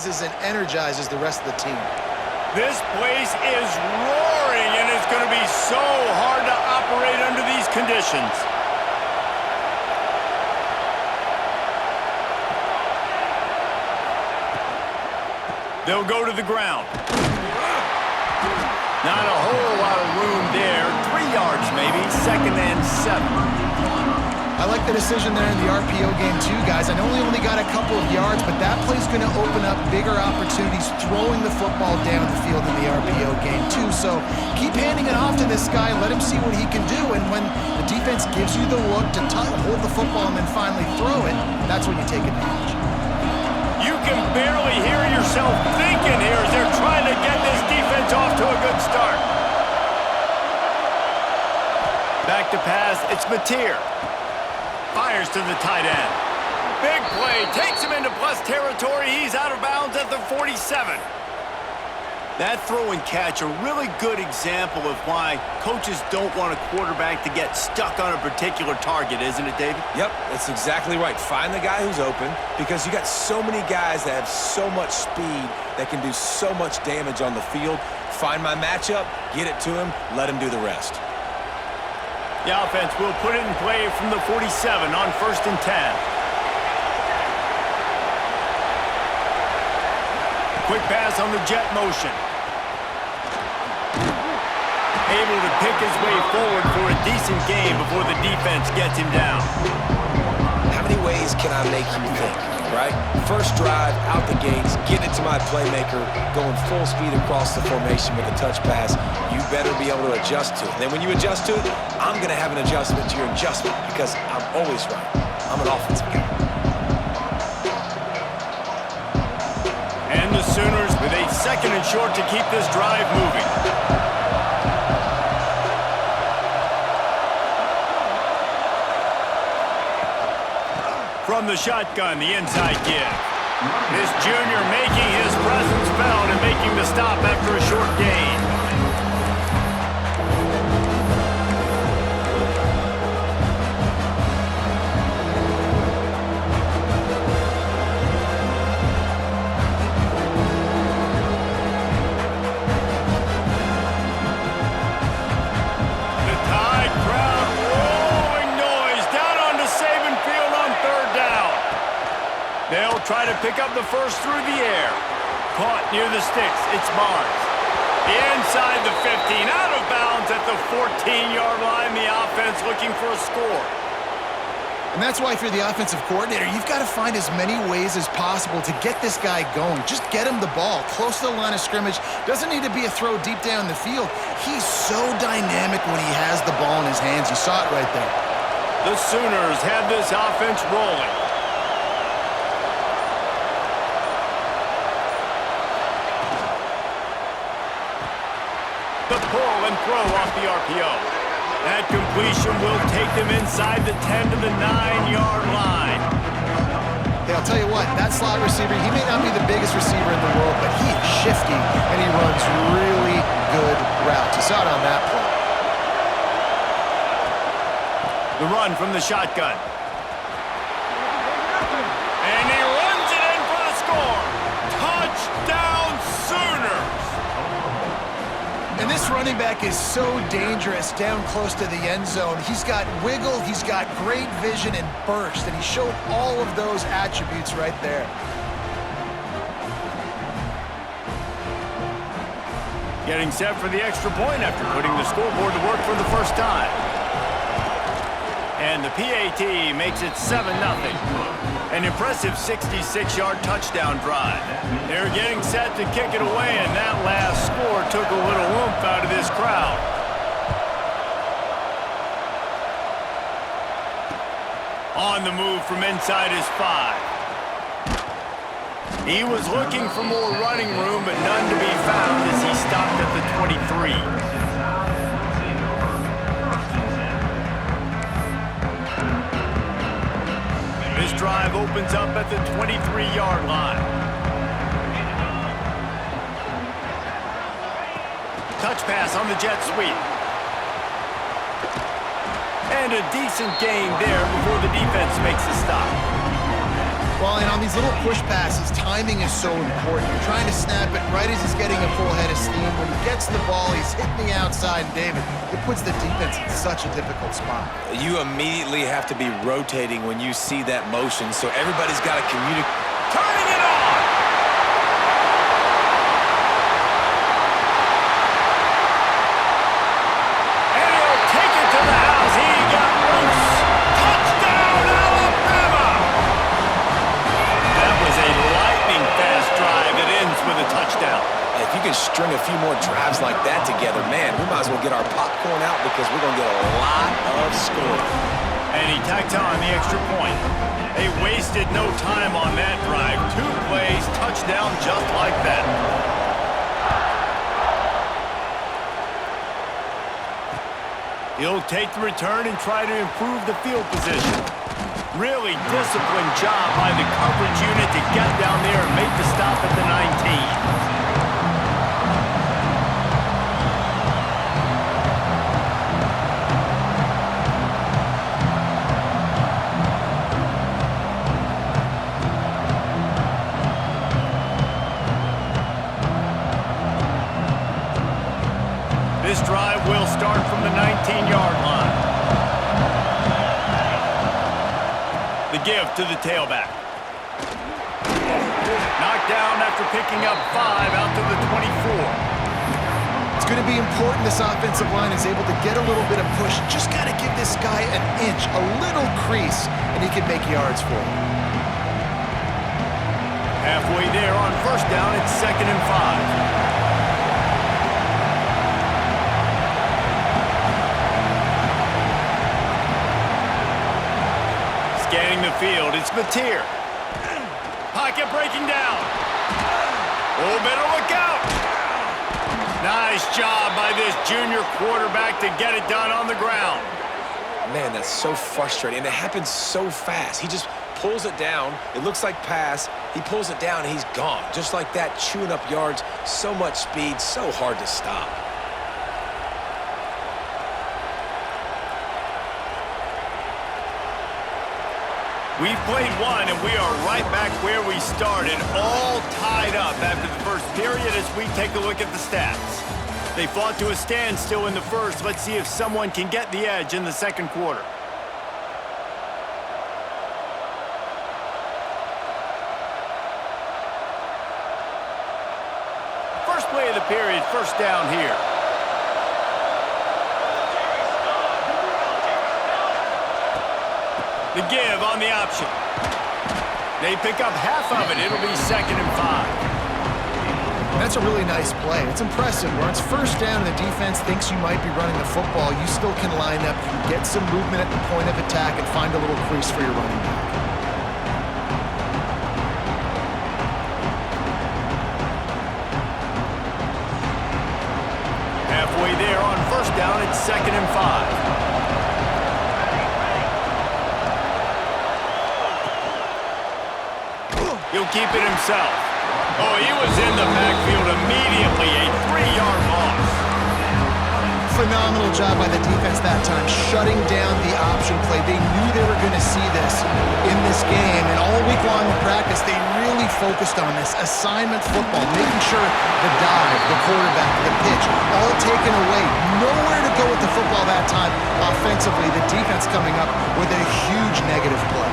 and energizes the rest of the team. This place is roaring, and it's going to be so hard to operate under these conditions. They'll go to the ground. Not a whole lot of room there. 3 yards maybe, 2nd and 7. I like the decision there in the RPO game too, guys. I know we only got a couple of yards, but that play's going to open up bigger opportunities throwing the football down the field in the RPO game too. So keep handing it off to this guy, let him see what he can do, and when the defense gives you the look to hold the football and then finally throw it, that's when you take advantage. You can barely hear yourself thinking here as they're trying to get this defense off to a good start. Back to pass, it's Mateer. Fires to the tight end. Big play, takes him into plus territory. He's out of bounds at the 47. That throw and catch, a really good example of why coaches don't want a quarterback to get stuck on a particular target, isn't it, David? Yep, that's exactly right. Find the guy who's open, because you got so many guys that have so much speed that can do so much damage on the field. Find my matchup, get it to him, let him do the rest. The offense will put it in play from the 47 on 1st and 10. Quick pass on the jet motion. Able to pick his way forward for a decent game before the defense gets him down. How many ways can I make you think, right? First drive, out the gates, get it to my playmaker, going full speed across the formation with a touch pass. You better be able to adjust to it. And then when you adjust to it, I'm going to have an adjustment to your adjustment because I'm always right. I'm an offensive guy. And the Sooners with a 2nd and short to keep this drive moving. From the shotgun, the inside give. This junior making his presence felt and making the stop after a short gain. They'll try to pick up the first through the air. Caught near the sticks. It's Barnes. Inside the 15. Out of bounds at the 14-yard line. The offense looking for a score. And that's why if you're the offensive coordinator, you've got to find as many ways as possible to get this guy going. Just get him the ball close to the line of scrimmage. Doesn't need to be a throw deep down the field. He's so dynamic when he has the ball in his hands. You saw it right there. The Sooners have this offense rolling. The pull and throw off the RPO. That completion will take them inside the 10 to the 9-yard line. Hey, I'll tell you what, that slot receiver, he may not be the biggest receiver in the world, but he is shifty, and he runs really good routes. You saw it on that play. The run from the shotgun. And he runs it in for the score. Touchdown, Sooners! And this running back is so dangerous down close to the end zone. He's got wiggle, he's got great vision and burst, and he showed all of those attributes right there. Getting set for the extra point after putting the scoreboard to work for the first time. And the PAT makes it 7-0. An impressive 66-yard touchdown drive. They're getting set to kick it away, and that last score took a little oomph out of this crowd. On the move from inside his 5. He was looking for more running room, but none to be found as he stopped at the 23. This drive opens up at the 23-yard line. Touch pass on the jet sweep. And a decent gain there before the defense makes the stop. Well, and on these little push passes, timing is so important. You're trying to snap it right as he's getting a full head of steam. When he gets the ball, he's hitting the outside, and David, it puts the defense in such a difficult spot. You immediately have to be rotating when you see that motion, so everybody's got to communicate. Turning it on! And he'll take it to the house. He got loose. Touchdown, Alabama! That was a lightning-fast drive that ends with a touchdown. If you can string a few more drives like that together, man, we might as well get our popcorn out because we're going to get a lot of scoring. And he tacked on the extra point. They wasted no time on that drive. 2 plays, touchdown just like that. He'll take the return and try to improve the field position. Really disciplined job by the coverage unit to get down there and make the stop at the 19. This drive will start from the 19-yard line. The give to the tailback. Knocked down after picking up 5 out to the 24. It's going to be important this offensive line is able to get a little bit of push. Just got to give this guy an inch, a little crease, and he can make yards for him. Halfway there on first down, it's 2nd and 5. Scanning the field, it's Mateer. Pocket breaking down. Oh, better look out. Nice job by this junior quarterback to get it done on the ground. Man, that's so frustrating, and it happens so fast. He just pulls it down. It looks like pass. He pulls it down, and he's gone. Just like that, chewing up yards. So much speed, so hard to stop. We've played one, and we are right back where we started, all tied up after the first period as we take a look at the stats. They fought to a standstill in the first. Let's see if someone can get the edge in the second quarter. First play of the period, first down here. The give on the option. They pick up half of it. It'll be 2nd and 5. And that's a really nice play. It's impressive. Where it's first down and the defense thinks you might be running the football, you still can line up. You can get some movement at the point of attack and find a little crease for your running back. Halfway there on first down, it's 2nd and 5. He'll keep it himself. Oh, he was in the backfield immediately. A 3-yard loss. Phenomenal job by the defense that time, shutting down the option play. They knew they were going to see this in this game, and all week long in practice, they really focused on this assignment football, making sure the dive, the quarterback, the pitch, all taken away. Nowhere to go with the football that time offensively. The defense coming up with a huge negative play.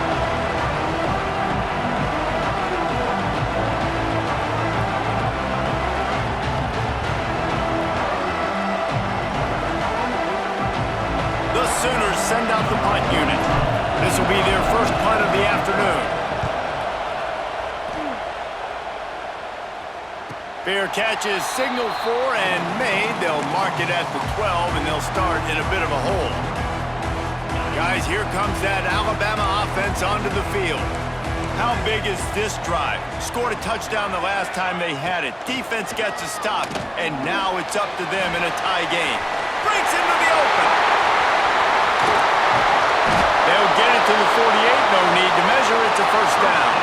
Sooners send out the punt unit. This will be their first punt of the afternoon. Fair catch is signaled for and made. They'll mark it at the 12, and they'll start in a bit of a hole. Guys, here comes that Alabama offense onto the field. How big is this drive? Scored a touchdown the last time they had it. Defense gets a stop, and now it's up to them in a tie game. Breaks into the open. They'll get it to the 48. No need to measure. It's a first down.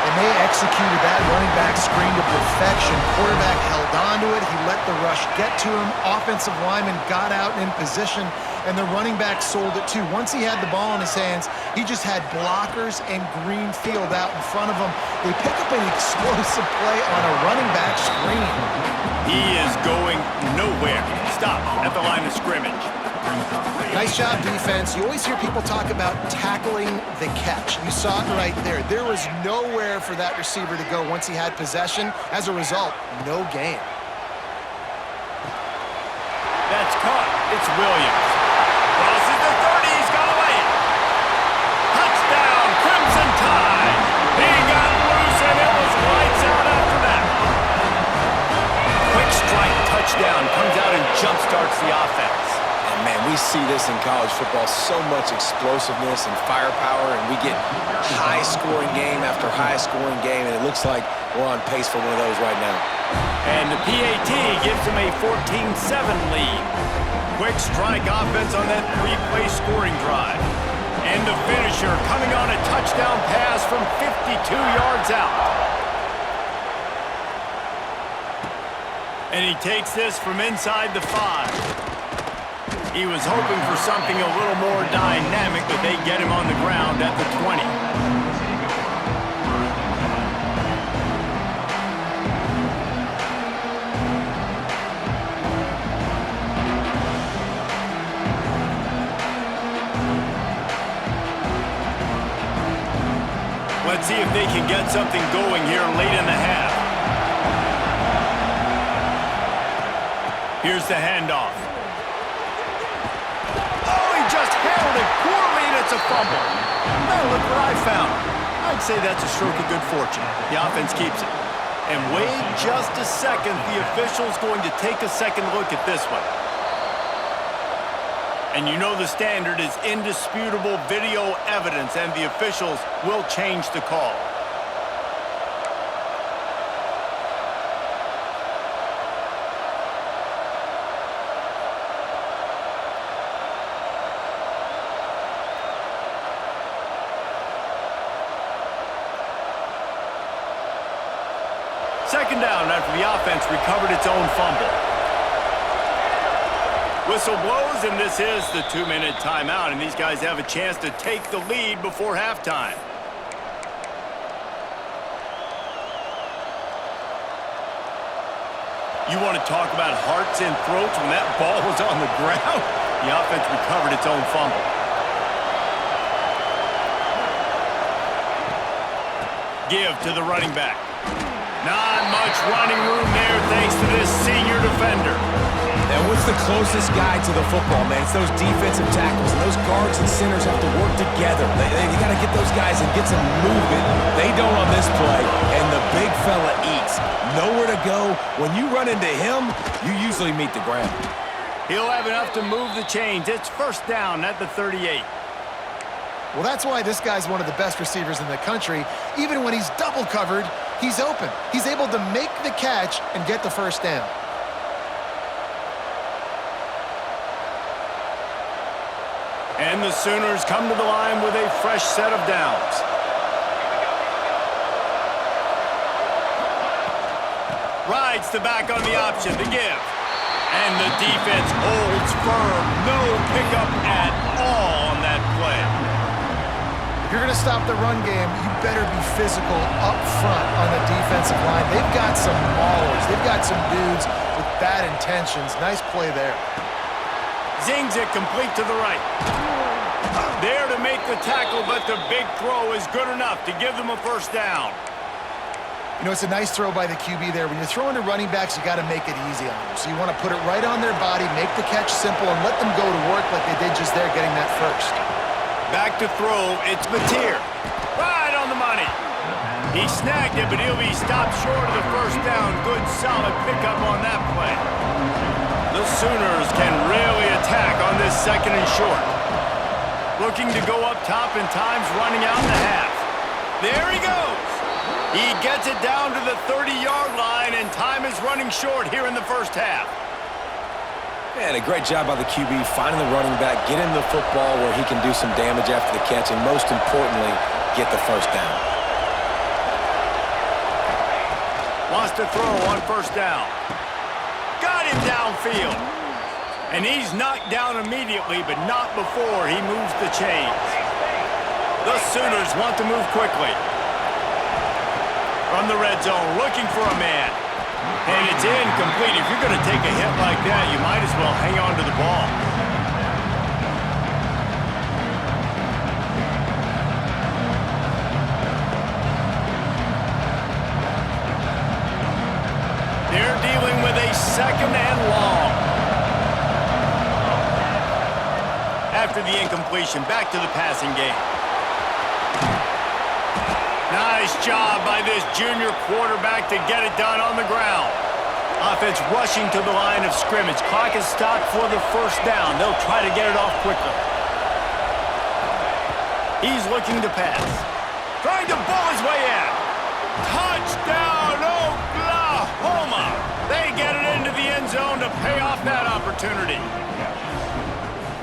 And they executed that running back screen to perfection. Quarterback held on to it. He let the rush get to him. Offensive lineman got out in position, and the running back sold it too. Once he had the ball in his hands, he just had blockers and green field out in front of him. They pick up an explosive play on a running back screen. He is going nowhere. Stop at the line of scrimmage. Nice job, defense. You always hear people talk about tackling the catch. You saw it right there. There was nowhere for that receiver to go once he had possession. As a result, no gain. That's caught. It's Williams. Crosses the 30. He's got away. Touchdown, Crimson Tide. He got loose, and it was lights out after that. Quick strike touchdown. Comes out and jumpstarts the offense. Man, we see this in college football, so much explosiveness and firepower, and we get high-scoring game after high-scoring game, and it looks like we're on pace for one of those right now. And the PAT gives them a 14-7 lead. Quick strike offense on that three-play scoring drive. And the finisher coming on a touchdown pass from 52 yards out. And he takes this from inside the 5. He was hoping for something a little more dynamic, but they get him on the ground at the 20. Let's see if they can get something going here late in the half. Here's the handoff. Poorly, and it's a fumble. Now look what I found. I'd say that's a stroke of good fortune. The offense keeps it. And wait just a second. The official's going to take a second look at this one. And you know the standard is indisputable video evidence, and the officials will change the call. Second down after the offense recovered its own fumble. Whistle blows, and this is the 2-minute timeout, and these guys have a chance to take the lead before halftime. You want to talk about hearts and throats when that ball was on the ground? The offense recovered its own fumble. Give to the running back. Not much running room there thanks to this senior defender. And what's the closest guy to the football, man? It's those defensive tackles, and those guards and centers have to work together. You got to get those guys and get some movement. They don't on this play, and the big fella eats. Nowhere to go. When you run into him, you usually meet the ground. He'll have enough to move the chains. It's first down at the 38. Well, that's why this guy's one of the best receivers in the country. Even when he's double covered, he's open. He's able to make the catch and get the first down. And the Sooners come to the line with a fresh set of downs. Rides the back on the option to give. And the defense holds firm. No pickup at all on that play. If you're going to stop the run game, you better be physical up front on the defensive line. They've got some maulers. They've got some dudes with bad intentions. Nice play there. Zings it complete to the right. There to make the tackle, but the big throw is good enough to give them a first down. You know, it's a nice throw by the QB there. When you're throwing to running backs, you got to make it easy on them. So you want to put it right on their body, make the catch simple, and let them go to work like they did just there getting that first. Back to throw, it's Mateer. Right on the money. He snagged it, but he'll be stopped short of the first down. Good, solid pickup on that play. The Sooners can really attack on this second and short. Looking to go up top, and time's running out in the half. There he goes. He gets it down to the 30-yard line, and time is running short here in the first half. Man, a great job by the QB finding the running back, getting the football where he can do some damage after the catch, and most importantly, get the first down. Wants to throw on first down. Got him downfield. And he's knocked down immediately, but not before he moves the chains. The Sooners want to move quickly. From the red zone, looking for a man. And it's incomplete. If you're going to take a hit like that, you might as well hang on to the ball. They're dealing with a second and long. After the incompletion, back to the passing game. Nice job by this junior quarterback to get it done on the ground. Offense rushing to the line of scrimmage. Clock is stopped for the first down. They'll try to get it off quickly. He's looking to pass. Trying to ball his way in. Touchdown, Oklahoma! They get it into the end zone to pay off that opportunity.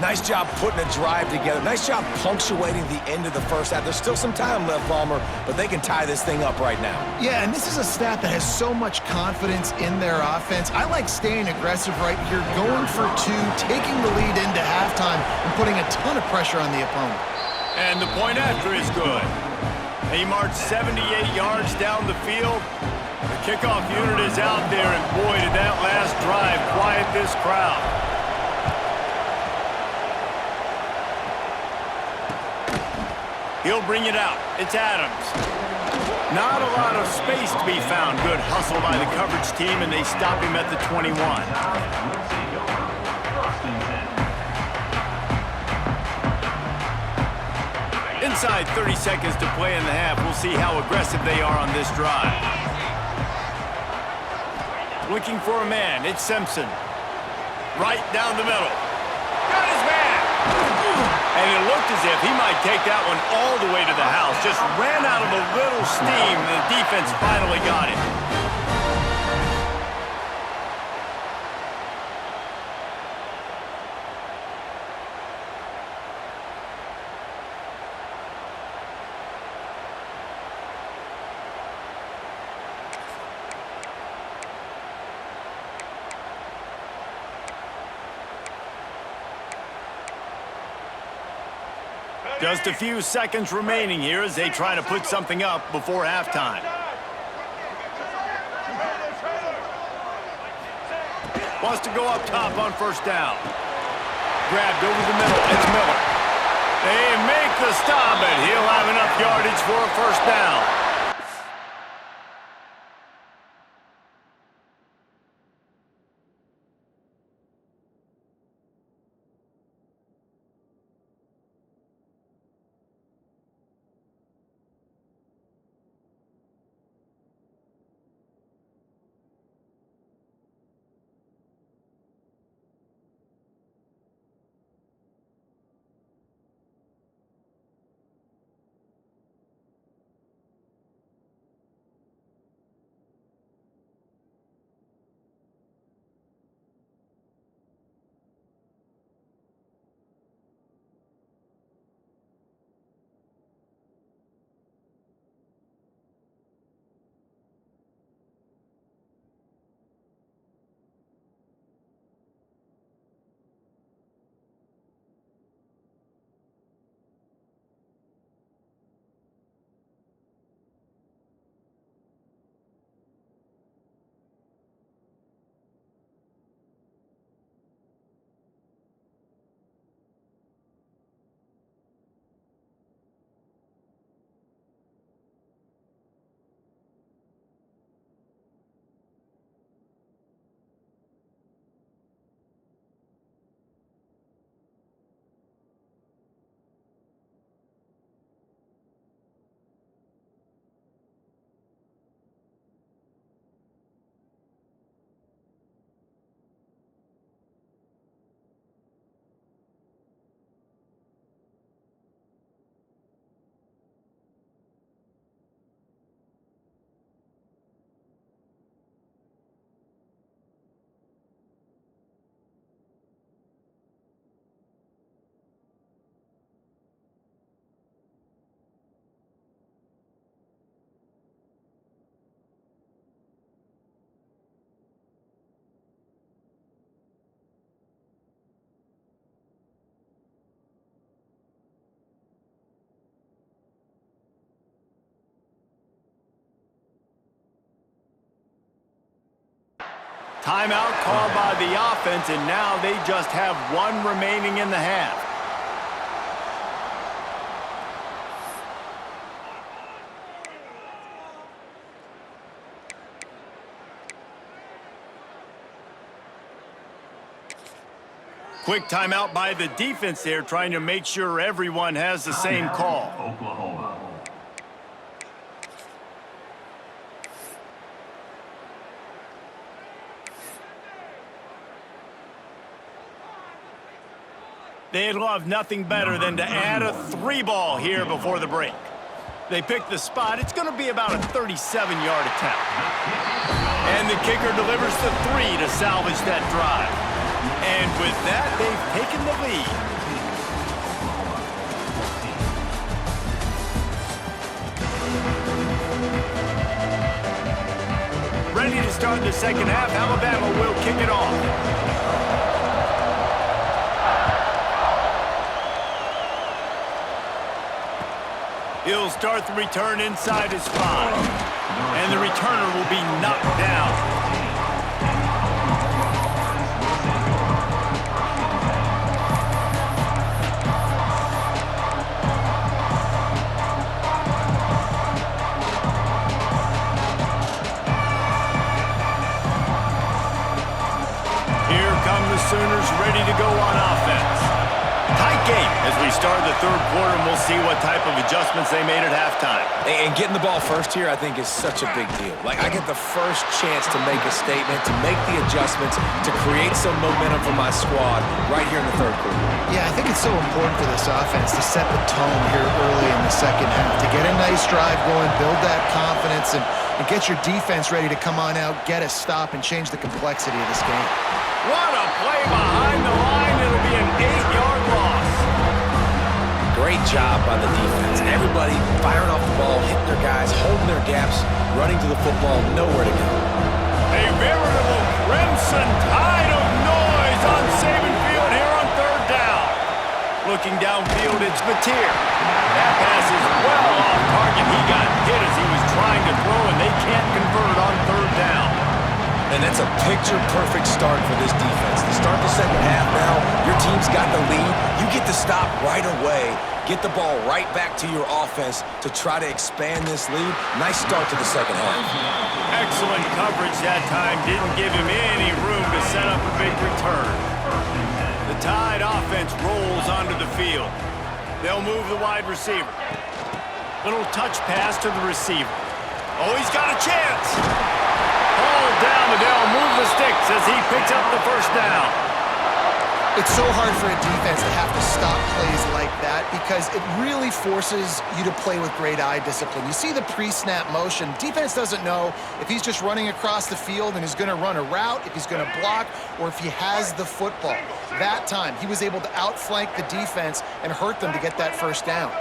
Nice job putting a drive together. Nice job punctuating the end of the first half. There's still some time left, Palmer, but they can tie this thing up right now. Yeah, and this is a staff that has so much confidence in their offense. I like staying aggressive right here, going for two, taking the lead into halftime, and putting a ton of pressure on the opponent. And the point after is good. He marched 78 yards down the field. The kickoff unit is out there, and boy, did that last drive quiet this crowd. He'll bring it out. It's Adams. Not a lot of space to be found. Good hustle by the coverage team, and they stop him at the 21. Inside 30 seconds to play in the half. We'll see how aggressive they are on this drive. Looking for a man. It's Simpson. Right down the middle. Got his man. And it looked as if he might take that one all the way to the house. Just ran out of a little steam, and the defense finally got it. Just a few seconds remaining here as they try to put something up before halftime. Wants to go up top on first down. Grabbed over the middle. It's Miller. They make the stop, and he'll have enough yardage for a first down. Timeout called by the offense, and now they just have one remaining in the half. Quick timeout by the defense there, trying to make sure everyone has the same call. Oklahoma. They'd love nothing better than to add a 3-ball here before the break. They pick the spot. It's going to be about a 37-yard attempt. And the kicker delivers the 3 to salvage that drive. And with that, they've taken the lead. Ready to start the second half. Alabama will kick it off. He'll start the return inside his 5. And the returner will be knocked down. Sooners ready to go on offense. Tight game as we start the third quarter, and we'll see what type of adjustments they made at halftime. And getting the ball first here, I think, is such a big deal. Like, I get the first chance to make a statement, to make the adjustments, to create some momentum for my squad right here in the third quarter. Yeah, I think it's so important for this offense to set the tone here early in the second half, to get a nice drive going, build that confidence, and get your defense ready to come on out, get a stop, and change the complexity of this game. What a play behind the line. It'll be an 8-yard loss. Great job by the defense. Everybody firing off the ball, hitting their guys, holding their gaps, running to the football, nowhere to go. A veritable crimson tide of noise on Saban Field here on third down. Looking downfield, it's Mateer. That pass is well off target. He got hit as he was trying to throw, and they can't convert on third down. And that's a picture-perfect start for this defense. To start the second half now, your team's got the lead. You get to stop right away, get the ball right back to your offense to try to expand this lead. Nice start to the second half. Excellent coverage that time. Didn't give him any room to set up a big return. The Tide offense rolls onto the field. They'll move the wide receiver. Little touch pass to the receiver. Oh, he's got a chance. Ball down, and they'll move the sticks as he picks up the first down. It's so hard for a defense to have to stop plays like that because it really forces you to play with great eye discipline. You see the pre-snap motion. Defense doesn't know if he's just running across the field and is going to run a route, if he's going to block, or if he has the football. That time, he was able to outflank the defense and hurt them to get that first down.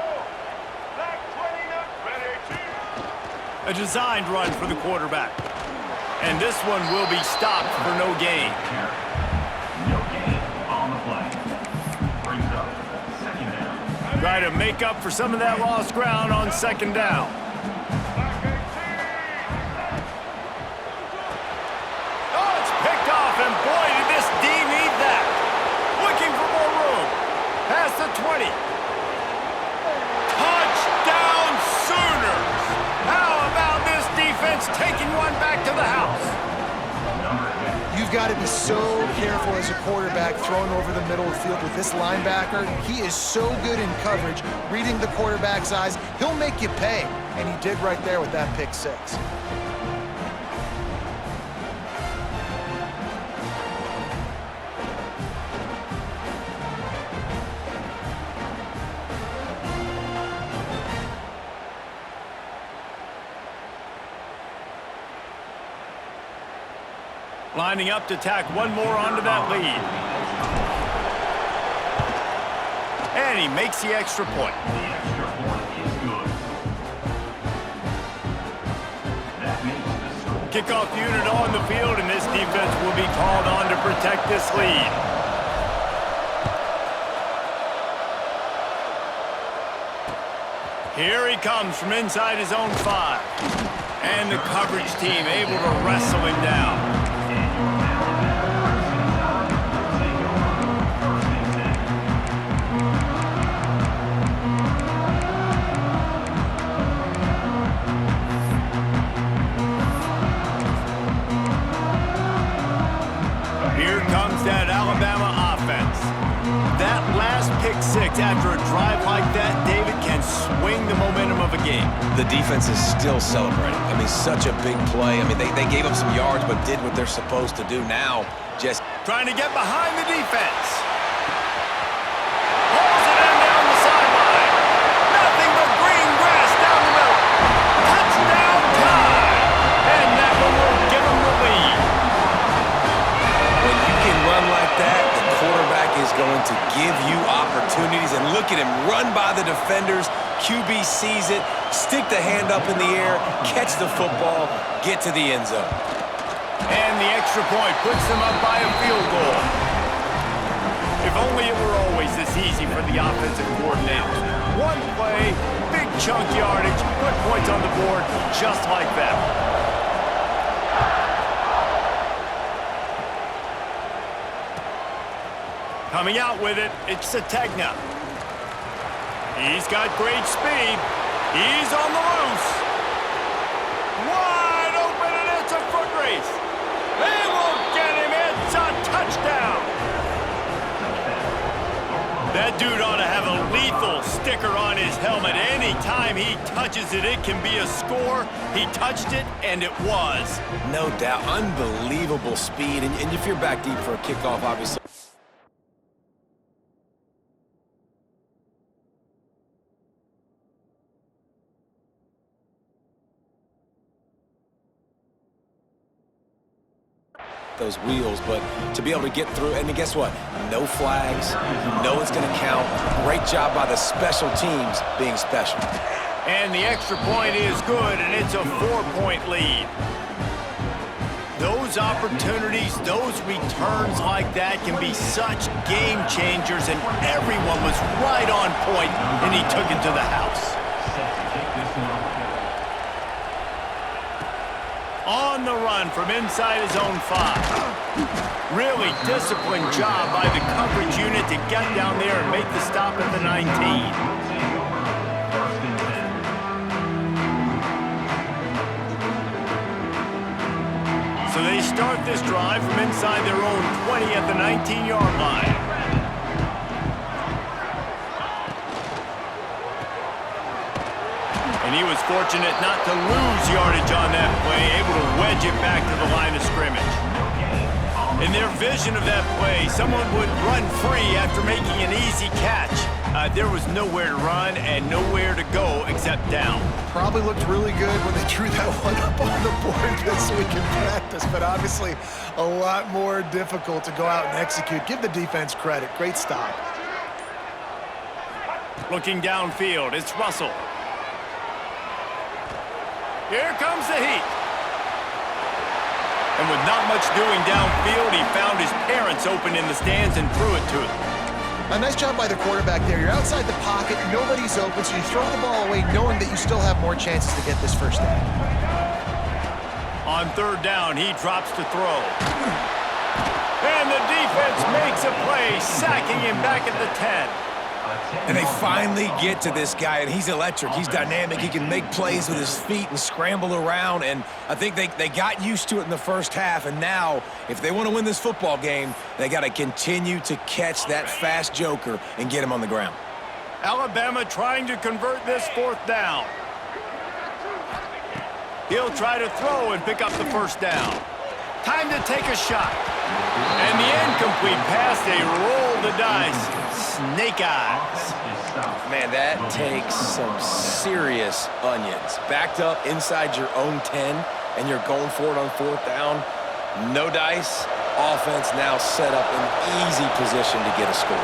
A designed run for the quarterback. And this one will be stopped for no gain. No gain on the play. Brings up second down. Try to make up for some of that lost ground on second down. Oh, it's picked off, and boy, did this D need that. Looking for more room. Past the 20. Touchdown Sooners! How about this defense taking one back to the house? You've got to be so careful as a quarterback throwing over the middle of the field with this linebacker. He is so good in coverage, reading the quarterback's eyes. He'll make you pay, and he did right there with that pick six. Lining up to tack one more onto that lead. And he makes the extra point. The extra point is good. That makes the score. Kickoff unit on the field, and this defense will be called on to protect this lead. Here he comes from inside his own 5. And the coverage team able to wrestle him down. 6 after a drive like that, David, can swing the momentum of a game. The defense is still celebrating. I mean, such a big play. I mean, they gave up some yards but did what they're supposed to do. Now, just trying to get behind the defense. Pulls it in down the sideline. Nothing but green grass down the middle. Touchdown time. And that one will give them the lead. when you can run like that, the quarterback is going to give you opportunities. And look at him run by the defenders. QB sees it, stick the hand up in the air, catch the football, get to the end zone. And the extra point puts them up by a field goal. If only it were always this easy for the offensive coordinators. One play, big chunk yardage, put points on the board just like that. Coming out with it, it's Sategna. He's got great speed. He's on the loose. Wide open, and it's a foot race. They won't get him. It's a touchdown. That dude ought to have a lethal sticker on his helmet. Anytime he touches it, it can be a score. He touched it, and it was. No doubt, unbelievable speed. And if you're back deep for a kickoff, obviously. Those wheels, but to be able to get through, and guess what? No flags, you know it's going to count. Great job by the special teams being special. And the extra point is good, and it's a 4-point lead. Those opportunities, those returns like that can be such game changers, and everyone was right on point, and he took it to the house. On the run from inside his own 5. Really disciplined job by the coverage unit to get down there and make the stop at the 19. So they start this drive from inside their own 20 at the 19-yard line. And he was fortunate not to lose yardage on that play, able to wedge it back to the line of scrimmage. In their vision of that play, someone would run free after making an easy catch. There was nowhere to run and nowhere to go except down. Probably looked really good when they drew that one up on the board this week in practice, but obviously a lot more difficult to go out and execute. Give the defense credit. Great stop. Looking downfield, it's Russell. Here comes the heat. And with not much doing downfield, he found his parents open in the stands and threw it to him. A nice job by the quarterback there. You're outside the pocket, nobody's open, so you throw the ball away knowing that you still have more chances to get this first down. On 3rd down, he drops to throw. And the defense makes a play, sacking him back at the 10. And they finally get to this guy, and he's electric. He's dynamic. He can make plays with his feet and scramble around, and I think they got used to it in the first half, and now, if they want to win this football game, they got to continue to catch that fast joker and get him on the ground. Alabama trying to convert this 4th down. He'll try to throw and pick up the 1st down. Time to take a shot. And the incomplete pass, they roll the dice. Snake eyes. Man, that takes some serious onions. Backed up inside your own 10, and you're going for it on 4th down. No dice. Offense now set up in easy position to get a score.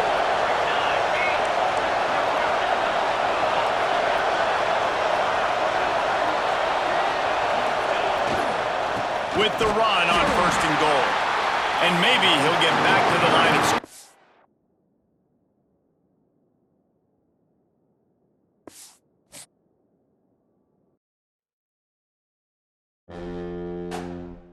With the run on 1st and goal. And maybe he'll get back to the line of scrimmage.